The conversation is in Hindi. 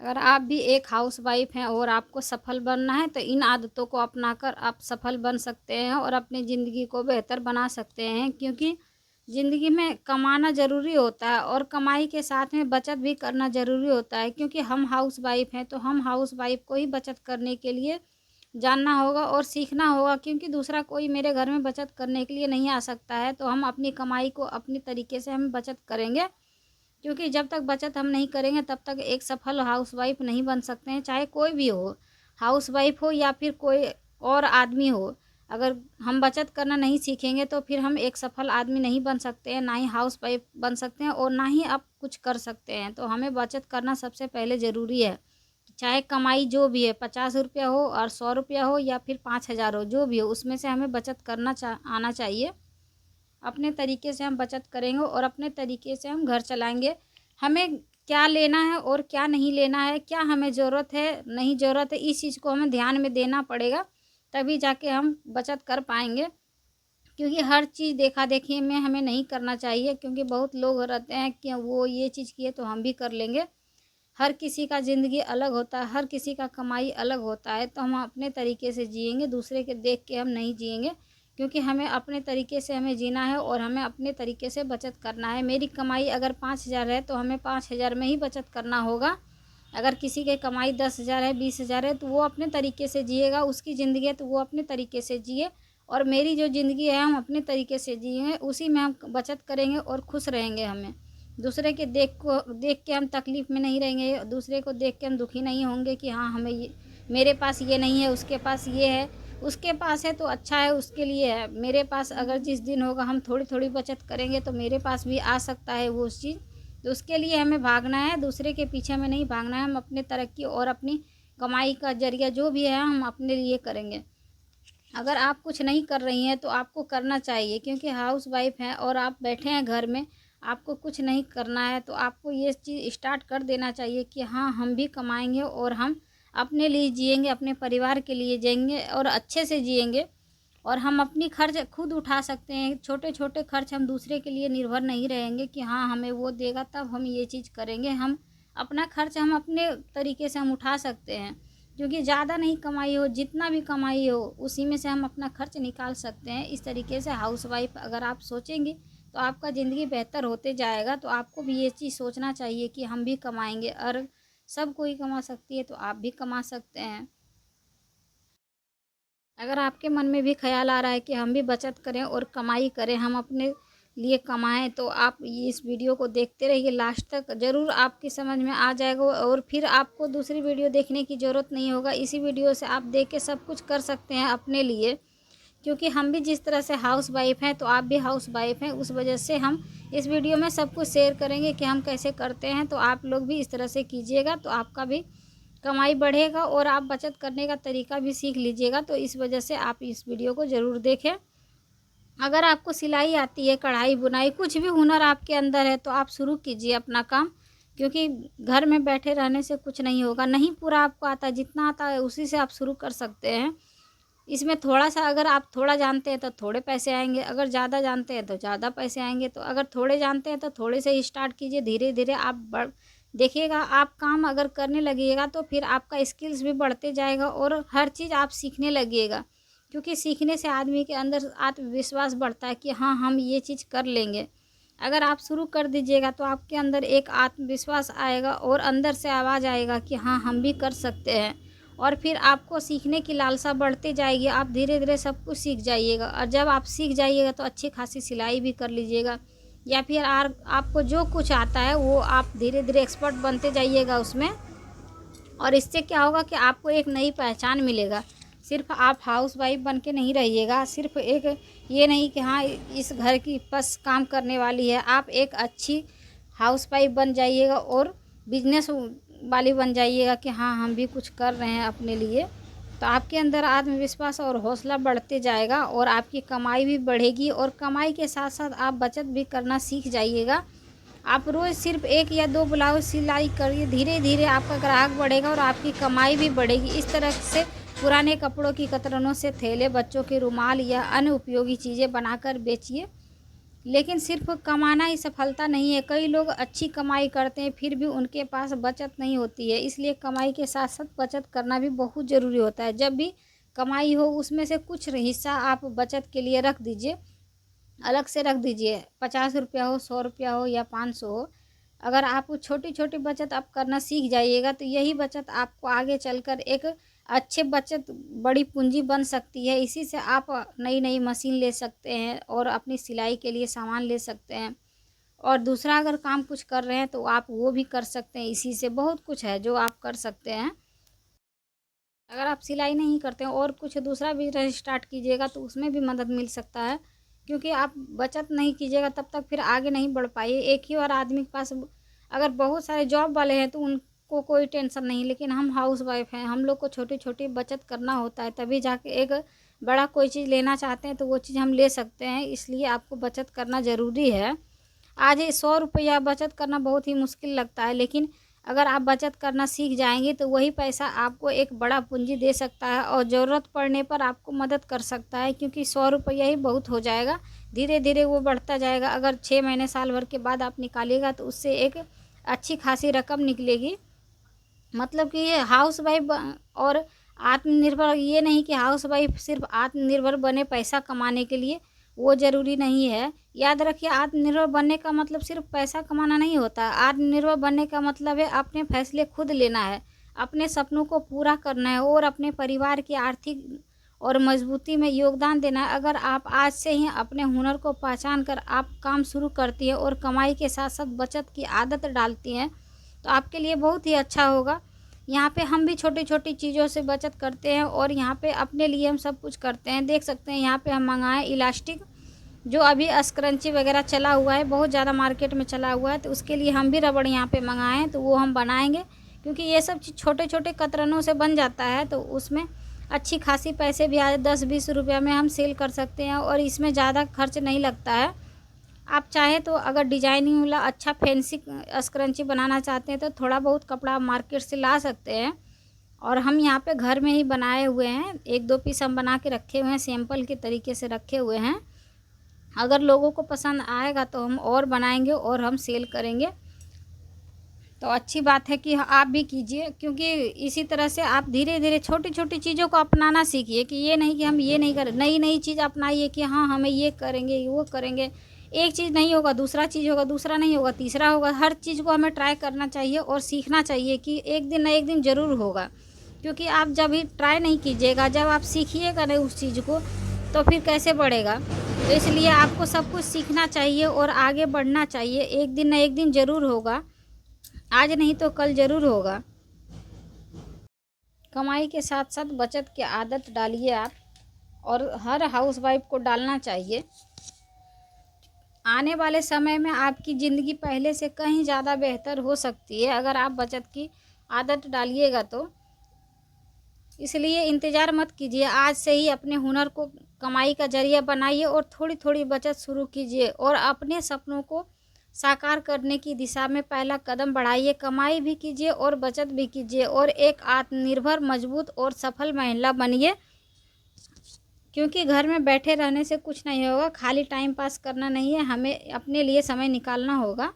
अगर आप भी एक हाउसवाइफ़ हैं और आपको सफल बनना है तो इन आदतों को अपनाकर आप सफल बन सकते हैं और अपनी ज़िंदगी को बेहतर बना सकते हैं, क्योंकि ज़िंदगी में कमाना ज़रूरी होता है और कमाई के साथ में बचत भी करना ज़रूरी होता है, क्योंकि हम हाउसवाइफ़ हैं तो हम हाउसवाइफ़ को ही बचत करने के लिए जानना होगा और सीखना होगा, क्योंकि दूसरा कोई मेरे घर में बचत करने के लिए नहीं आ सकता है। तो हम अपनी कमाई को अपनी तरीके से हम बचत करेंगे, क्योंकि जब तक बचत हम नहीं करेंगे तब तक एक सफल हाउसवाइफ़ नहीं बन सकते हैं, चाहे कोई भी हो, हाउसवाइफ़ हो या फिर कोई और आदमी हो। अगर हम बचत करना नहीं सीखेंगे तो फिर हम एक सफल आदमी नहीं बन सकते हैं, ना ही हाउसवाइफ़ बन सकते हैं और ना ही आप कुछ कर सकते हैं। तो हमें बचत करना सबसे पहले ज़रूरी है। चाहे कमाई जो भी है, ₹50 हो और ₹100 हो या फिर 5,000 हो, जो भी हो, उसमें से हमें बचत करना आना चाहिए। अपने तरीके से हम बचत करेंगे और अपने तरीके से हम घर चलाएँगे। हमें क्या लेना है और क्या नहीं लेना है, क्या हमें ज़रूरत है, नहीं ज़रूरत है, इस चीज़ को हमें ध्यान में देना पड़ेगा, तभी जाके हम बचत कर पाएँगे। क्योंकि हर चीज़ देखा-देखी में हमें नहीं करना चाहिए, क्योंकि बहुत लोग रहते हैं कि वो ये चीज़ किए तो हम भी कर लेंगे। हर किसी का ज़िंदगी अलग होता है, हर किसी का कमाई अलग होता है, तो हम अपने तरीके से जिएँगे, दूसरे के देख के हम नहीं जिएँगे, क्योंकि हमें अपने तरीके से हमें जीना है और हमें अपने तरीके से बचत करना है। मेरी कमाई अगर 5,000 है तो हमें 5,000 में ही बचत करना होगा। अगर किसी की कमाई 10,000 है, 20,000 है, तो वो अपने तरीके से जिएगा, उसकी ज़िंदगी है तो वो अपने तरीके से जिए और मेरी जो ज़िंदगी है हम अपने तरीके से जिएँगे, उसी में हम बचत करेंगे और खुश रहेंगे हमें। दूसरे के देख के हम तकलीफ़ में नहीं रहेंगे, दूसरे को देख के हम दुखी नहीं होंगे कि हाँ, हमें ये मेरे पास ये नहीं है, उसके पास ये है। उसके पास है तो अच्छा है, उसके लिए है। मेरे पास अगर जिस दिन होगा हम थोड़ी-थोड़ी बचत करेंगे तो मेरे पास भी आ सकता है वो चीज़। तो उसके लिए हमें भागना है, दूसरे के पीछे हमें नहीं भागना है। हम अपने तरक्की और अपनी कमाई का ज़रिया जो भी है हम अपने लिए करेंगे। अगर आप कुछ नहीं कर रही हैं तो आपको करना चाहिए, क्योंकि हाउसवाइफ़ हैं और आप बैठे हैं घर में, आपको कुछ नहीं करना है तो आपको ये चीज़ स्टार्ट कर देना चाहिए कि हाँ, हम भी कमाएँगे और हम अपने लिए जिएँगे, अपने परिवार के लिए जिएँगे और अच्छे से जिएँगे और हम अपनी खर्च खुद उठा सकते हैं। छोटे-छोटे खर्च हम दूसरे के लिए निर्भर नहीं रहेंगे कि हाँ, हमें वो देगा तब हम ये चीज़ करेंगे। हम अपना खर्च हम अपने तरीके से हम उठा सकते हैं। क्योंकि ज़्यादा नहीं कमाई हो, जितना भी कमाई हो, उसी में से हम अपना खर्च निकाल सकते हैं। इस तरीके से हाउसवाइफ़ अगर आप सोचेंगी, तो आपका ज़िंदगी बेहतर होते जाएगा। तो आपको भी ये चीज़ सोचना चाहिए कि हम भी कमाएँगे और सब कोई कमा सकती है, तो आप भी कमा सकते हैं। अगर आपके मन में भी ख़्याल आ रहा है कि हम भी बचत करें और कमाई करें, हम अपने लिए कमाएँ, तो आप ये इस वीडियो को देखते रहिए लास्ट तक, ज़रूर आपकी समझ में आ जाएगा और फिर आपको दूसरी वीडियो देखने की ज़रूरत नहीं होगा। इसी वीडियो से आप देख के सब कुछ कर सकते हैं अपने लिए, क्योंकि हम भी जिस तरह से हाउसवाइफ़ हैं, तो आप भी हाउसवाइफ़ हैं। उस वजह से हम इस वीडियो में सब कुछ शेयर करेंगे कि हम कैसे करते हैं, तो आप लोग भी इस तरह से कीजिएगा, तो आपका भी कमाई बढ़ेगा और आप बचत करने का तरीका भी सीख लीजिएगा। तो इस वजह से आप इस वीडियो को ज़रूर देखें। अगर आपको सिलाई आती है, कढ़ाई, बुनाई, कुछ भी हुनर आपके अंदर है, तो आप शुरू कीजिए अपना काम, क्योंकि घर में बैठे रहने से कुछ नहीं होगा। नहीं पूरा आपको आता है, जितना आता है उसी से आप शुरू कर सकते हैं। इसमें थोड़ा-सा अगर आप थोड़ा जानते हैं तो थोड़े पैसे आएँगे, अगर ज़्यादा जानते हैं तो ज़्यादा पैसे आएँगे। तो अगर थोड़े जानते हैं तो थोड़े से ही स्टार्ट कीजिए, धीरे-धीरे आप देखिएगा, आप काम अगर करने लगिएगा तो फिर आपका स्किल्स भी बढ़ते जाएगा और हर चीज़ आप सीखने लगिएगा। क्योंकि सीखने से आदमी के अंदर आत्मविश्वास बढ़ता है कि हाँ, हम ये चीज़ कर लेंगे। अगर आप शुरू कर दीजिएगा तो आपके अंदर एक आत्मविश्वास आएगा और अंदर से आवाज़ आएगा कि हाँ, हम भी कर सकते हैं। और फिर आपको सीखने की लालसा बढ़ती जाएगी, आप धीरे-धीरे सब कुछ सीख जाइएगा और जब आप सीख जाइएगा तो अच्छी खासी सिलाई भी कर लीजिएगा या फिर आपको जो कुछ आता है वो आप धीरे-धीरे एक्सपर्ट बनते जाइएगा उसमें। और इससे क्या होगा कि आपको एक नई पहचान मिलेगा। सिर्फ़ आप हाउसवाइफ़ बन के नहीं रहिएगा, सिर्फ़ एक ये नहीं कि हाँ, इस घर की बस काम करने वाली है। आप एक अच्छी हाउसवाइफ़ बन जाइएगा और बिज़नेस वाली बन जाइएगा कि हाँ, हम भी कुछ कर रहे हैं अपने लिए। तो आपके अंदर आत्मविश्वास और हौसला बढ़ते जाएगा और आपकी कमाई भी बढ़ेगी और कमाई के साथ-साथ आप बचत भी करना सीख जाइएगा। आप रोज़ सिर्फ़ 1 या 2 ब्लाउज़ सिलाई करिए, धीरे-धीरे आपका ग्राहक बढ़ेगा और आपकी कमाई भी बढ़ेगी। इस तरह से पुराने कपड़ों की कतरनों से थैले, बच्चों के रुमाल या अन्य उपयोगी चीज़ें बनाकर बेचिए लेकिन सिर्फ कमाना ही सफलता नहीं है। कई लोग अच्छी कमाई करते हैं फिर भी उनके पास बचत नहीं होती है। इसलिए कमाई के साथ साथ बचत करना भी बहुत ज़रूरी होता है। जब भी कमाई हो उसमें से कुछ हिस्सा आप बचत के लिए रख दीजिए, अलग से रख दीजिए। 50 रुपया हो, 100 रुपया हो या 500 हो। अगर आप छोटी छोटी बचत आप करना सीख जाइएगा तो यही बचत आपको आगे चलकर एक अच्छे बचत बड़ी पूंजी बन सकती है। इसी से आप नई नई मशीन ले सकते हैं और अपनी सिलाई के लिए सामान ले सकते हैं। और दूसरा अगर काम कुछ कर रहे हैं तो आप वो भी कर सकते हैं। इसी से बहुत कुछ है जो आप कर सकते हैं। अगर आप सिलाई नहीं करते हैं और कुछ दूसरा बिजनेस स्टार्ट कीजिएगा तो उसमें भी मदद मिल सकता है। क्योंकि आप बचत नहीं कीजिएगा तब तक फिर आगे नहीं बढ़ पाइए। एक ही बार आदमी के पास अगर बहुत सारे जॉब वाले हैं तो उनको कोई टेंशन नहीं, लेकिन हम हाउस वाइफ हैं, हम लोग को छोटी छोटी बचत करना होता है तभी जाके एक बड़ा कोई चीज़ लेना चाहते हैं तो वो चीज़ हम ले सकते हैं। इसलिए आपको बचत करना ज़रूरी है। आज ये 100 रुपया बचत करना बहुत ही मुश्किल लगता है, लेकिन अगर आप बचत करना सीख जाएंगे तो वही पैसा आपको एक बड़ा पूंजी दे सकता है और ज़रूरत पड़ने पर आपको मदद कर सकता है। क्योंकि 100 रुपया ही बहुत हो जाएगा, धीरे धीरे वो बढ़ता जाएगा। अगर 6 महीने साल भर के बाद आप निकालिएगा तो उससे एक अच्छी खासी रकम निकलेगी। मतलब कि ये हाउस वाइफ और आत्मनिर्भर, ये नहीं कि हाउस वाइफ सिर्फ आत्मनिर्भर बने पैसा कमाने के लिए, वो ज़रूरी नहीं है। याद रखिए, आत्मनिर्भर बनने का मतलब सिर्फ पैसा कमाना नहीं होता। आत्मनिर्भर बनने का मतलब है अपने फैसले खुद लेना है, अपने सपनों को पूरा करना है और अपने परिवार की आर्थिक और मजबूती में योगदान देना है। अगर आप आज से ही अपने हुनर को पहचान कर आप काम शुरू करती हैं और कमाई के साथ साथ बचत की आदत डालती हैं तो आपके लिए बहुत ही अच्छा होगा। यहाँ पे हम भी छोटी छोटी चीज़ों से बचत करते हैं और यहाँ पे अपने लिए हम सब कुछ करते हैं। देख सकते हैं यहाँ पे हम मंगाए इलास्टिक, जो अभी स्क्रंची वगैरह चला हुआ है, बहुत ज़्यादा मार्केट में चला हुआ है, तो उसके लिए हम भी रबड़ यहाँ पे मंगाए हैं। तो वो हम बनाएंगे क्योंकि ये सब चीज़ छोटे छोटे कतरनों से बन जाता है तो उसमें अच्छी खासी पैसे भी आए। 10-20 रुपया में हम सेल कर सकते हैं और इसमें ज़्यादा खर्च नहीं लगता है। आप चाहे तो अगर डिजाइनिंग वाला अच्छा फैंसी स्क्रंची बनाना चाहते हैं तो थोड़ा बहुत कपड़ा मार्केट से ला सकते हैं। और हम यहाँ पे घर में ही बनाए हुए हैं, 1-2 पीस हम बना के रखे हुए हैं, सैंपल के तरीके से रखे हुए हैं। अगर लोगों को पसंद आएगा तो हम और बनाएंगे और हम सेल करेंगे। तो अच्छी बात है कि आप भी कीजिए, क्योंकि इसी तरह से आप धीरे धीरे छोटी छोटी चीज़ों को अपनाना सीखिए। कि ये नहीं कि हम ये नहीं करें, नई नई चीज़ अपनाइए कि हाँ हमें ये करेंगे वो करेंगे। एक चीज़ नहीं होगा दूसरा चीज़ होगा, दूसरा नहीं होगा तीसरा होगा। हर चीज़ को हमें ट्राई करना चाहिए और सीखना चाहिए कि एक दिन ना एक दिन ज़रूर होगा। क्योंकि आप जब भी ट्राई नहीं कीजिएगा, जब आप सीखिएगा नहीं उस चीज़ को, तो फिर कैसे बढ़ेगा। तो इसलिए आपको सब कुछ सीखना चाहिए और आगे बढ़ना चाहिए। एक दिन ना एक दिन ज़रूर होगा, आज नहीं तो कल ज़रूर होगा। कमाई के साथ साथ बचत की आदत डालिए आप, और हर हाउस वाइफ को डालना चाहिए। आने वाले समय में आपकी ज़िंदगी पहले से कहीं ज़्यादा बेहतर हो सकती है अगर आप बचत की आदत डालिएगा तो। इसलिए इंतज़ार मत कीजिए, आज से ही अपने हुनर को कमाई का ज़रिया बनाइए और थोड़ी थोड़ी बचत शुरू कीजिए और अपने सपनों को साकार करने की दिशा में पहला कदम बढ़ाइए। कमाई भी कीजिए और बचत भी कीजिए और एक आत्मनिर्भर, मजबूत और सफल महिला बनिए। क्योंकि घर में बैठे रहने से कुछ नहीं होगा, खाली टाइम पास करना नहीं है, हमें अपने लिए समय निकालना होगा।